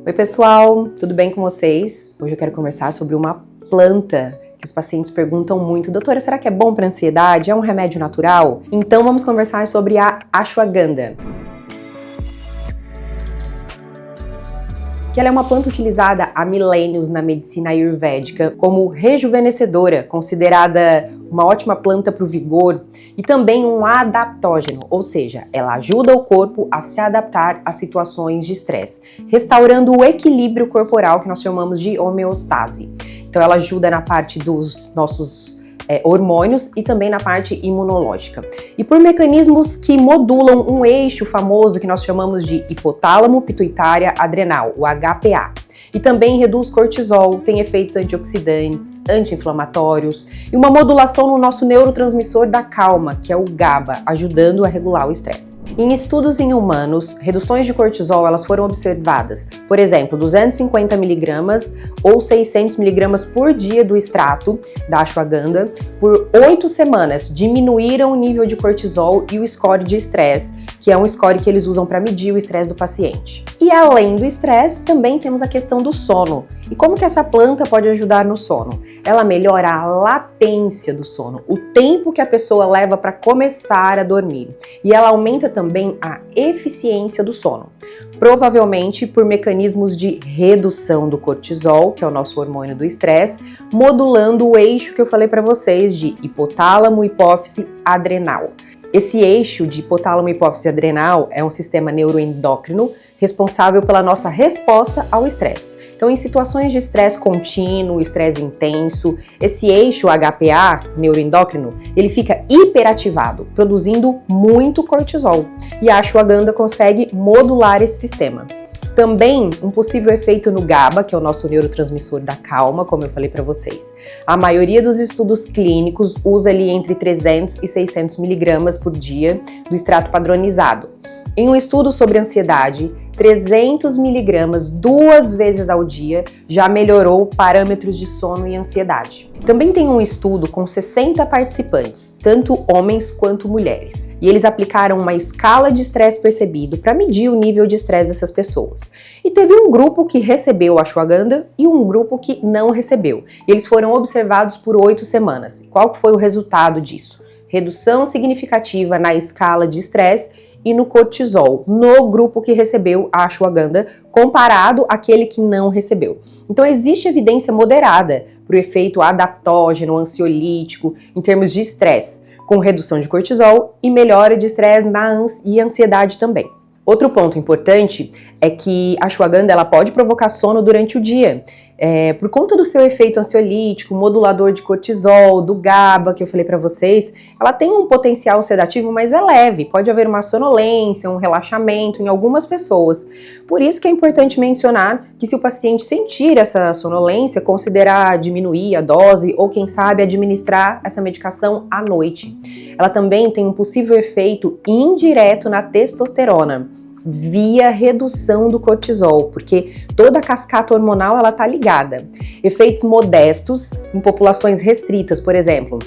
Oi pessoal, tudo bem com vocês? Hoje eu quero conversar sobre uma planta que os pacientes perguntam muito: doutora, será que é bom para ansiedade? É um remédio natural? Então vamos conversar sobre a ashwagandha. Que ela é uma planta utilizada há milênios na medicina ayurvédica como rejuvenescedora, considerada uma ótima planta para o vigor e também um adaptógeno, ou seja, ela ajuda o corpo a se adaptar a situações de estresse, restaurando o equilíbrio corporal que nós chamamos de homeostase. Então ela ajuda na parte dos nossos hormônios e também na parte imunológica. E por mecanismos que modulam um eixo famoso que nós chamamos de hipotálamo pituitária adrenal, o HPA. E também reduz cortisol, tem efeitos antioxidantes, anti-inflamatórios e uma modulação no nosso neurotransmissor da calma, que é o GABA, ajudando a regular o estresse. Em estudos em humanos, reduções de cortisol elas foram observadas, por exemplo, 250 mg ou 600 mg por dia do extrato da ashwagandha por 8 semanas, diminuíram o nível de cortisol e o score de estresse, que é um score que eles usam para medir o estresse do paciente. E além do estresse, também temos a questão do sono. E como que essa planta pode ajudar no sono? Ela melhora a latência do sono, o tempo que a pessoa leva para começar a dormir. E ela aumenta também a eficiência do sono. Provavelmente por mecanismos de redução do cortisol, que é o nosso hormônio do estresse, modulando o eixo que eu falei para vocês de hipotálamo, hipófise, adrenal. Esse eixo de hipotálamo e hipófise adrenal é um sistema neuroendócrino responsável pela nossa resposta ao estresse. Então, em situações de estresse contínuo, estresse intenso, esse eixo HPA, neuroendócrino, ele fica hiperativado, produzindo muito cortisol. E a ashwagandha consegue modular esse sistema. Também um possível efeito no GABA, que é o nosso neurotransmissor da calma, como eu falei para vocês. A maioria dos estudos clínicos usa ali entre 300 e 600 mg por dia do extrato padronizado. Em um estudo sobre ansiedade, 300 mg 2 vezes ao dia já melhorou parâmetros de sono e ansiedade. Também tem um estudo com 60 participantes, tanto homens quanto mulheres, e eles aplicaram uma escala de estresse percebido para medir o nível de estresse dessas pessoas. E teve um grupo que recebeu a ashwagandha e um grupo que não recebeu. E eles foram observados por 8 semanas. Qual que foi o resultado disso? Redução significativa na escala de estresse e no cortisol, no grupo que recebeu a ashwagandha, comparado àquele que não recebeu. Então existe evidência moderada para o efeito adaptógeno, ansiolítico, em termos de estresse, com redução de cortisol e melhora de estresse e ansiedade também. Outro ponto importante é que a ashwagandha ela pode provocar sono durante o dia, por conta do seu efeito ansiolítico, modulador de cortisol, do GABA, que eu falei para vocês. Ela tem um potencial sedativo, mas é leve, pode haver uma sonolência, um relaxamento em algumas pessoas. Por isso que é importante mencionar que se o paciente sentir essa sonolência, considerar diminuir a dose ou quem sabe administrar essa medicação à noite. Ela também tem um possível efeito indireto na testosterona, via redução do cortisol, porque toda a cascata hormonal ela tá ligada. Efeitos modestos em populações restritas, por exemplo,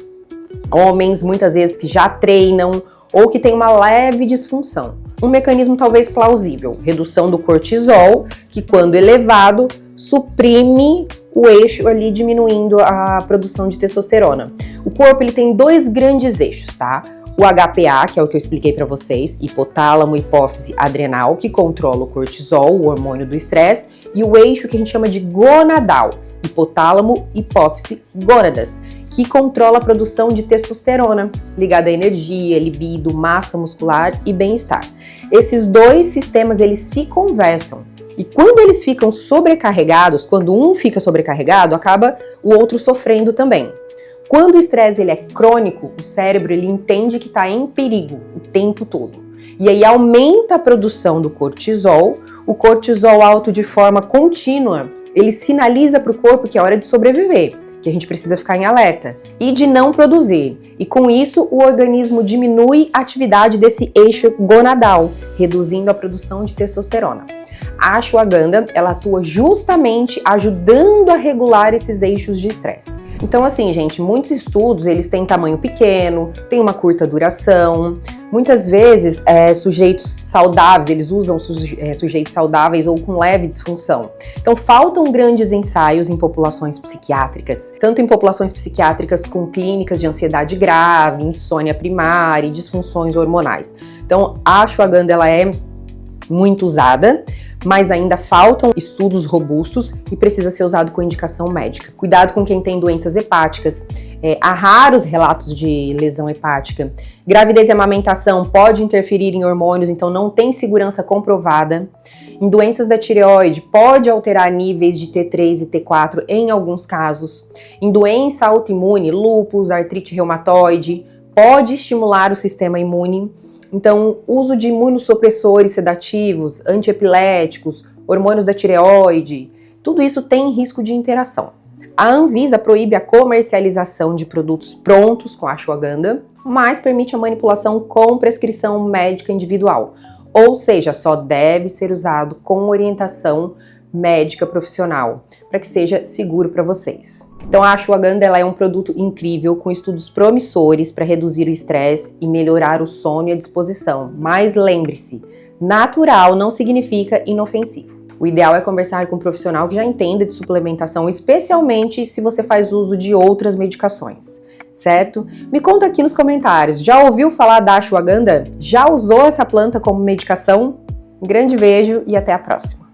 homens muitas vezes que já treinam ou que tem uma leve disfunção. Um mecanismo talvez plausível, redução do cortisol, que quando elevado suprime o eixo ali, diminuindo a produção de testosterona. O corpo ele tem 2 grandes eixos, tá? O HPA, que é o que eu expliquei para vocês, hipotálamo, hipófise, adrenal, que controla o cortisol, o hormônio do estresse, e o eixo que a gente chama de gonadal, hipotálamo, hipófise, gônadas, que controla a produção de testosterona, ligada à energia, libido, massa muscular e bem-estar. Esses 2 sistemas, eles se conversam. E quando eles ficam sobrecarregados, quando um fica sobrecarregado, acaba o outro sofrendo também. Quando o estresse ele é crônico, o cérebro ele entende que está em perigo o tempo todo. E aí aumenta a produção do cortisol. O cortisol alto de forma contínua, ele sinaliza para o corpo que é hora de sobreviver, que a gente precisa ficar em alerta e de não produzir. E com isso, o organismo diminui a atividade desse eixo gonadal, reduzindo a produção de testosterona. A ashwagandha, ela atua justamente ajudando a regular esses eixos de estresse. Então assim, gente, muitos estudos, eles têm tamanho pequeno, têm uma curta duração. Muitas vezes, sujeitos saudáveis, eles usam sujeitos saudáveis ou com leve disfunção. Então, faltam grandes ensaios em populações psiquiátricas, tanto em populações psiquiátricas com clínicas de ansiedade grave, insônia primária e disfunções hormonais. Então, a ashwagandha, ela é muito usada, mas ainda faltam estudos robustos e precisa ser usado com indicação médica. Cuidado com quem tem doenças hepáticas. Há raros relatos de lesão hepática. Gravidez e amamentação pode interferir em hormônios, então não tem segurança comprovada. Em doenças da tireoide, pode alterar níveis de T3 e T4 em alguns casos. Em doença autoimune, lúpus, artrite reumatoide, pode estimular o sistema imune. Então, uso de imunossupressores sedativos, antiepiléticos, hormônios da tireoide, tudo isso tem risco de interação. A Anvisa proíbe a comercialização de produtos prontos com ashwagandha, mas permite a manipulação com prescrição médica individual, ou seja, só deve ser usado com orientação médica profissional, para que seja seguro para vocês. Então a ashwagandha, ela é um produto incrível, com estudos promissores para reduzir o estresse e melhorar o sono e a disposição. Mas lembre-se, natural não significa inofensivo. O ideal é conversar com um profissional que já entenda de suplementação, especialmente se você faz uso de outras medicações, certo? Me conta aqui nos comentários, já ouviu falar da ashwagandha? Já usou essa planta como medicação? Um grande beijo e até a próxima!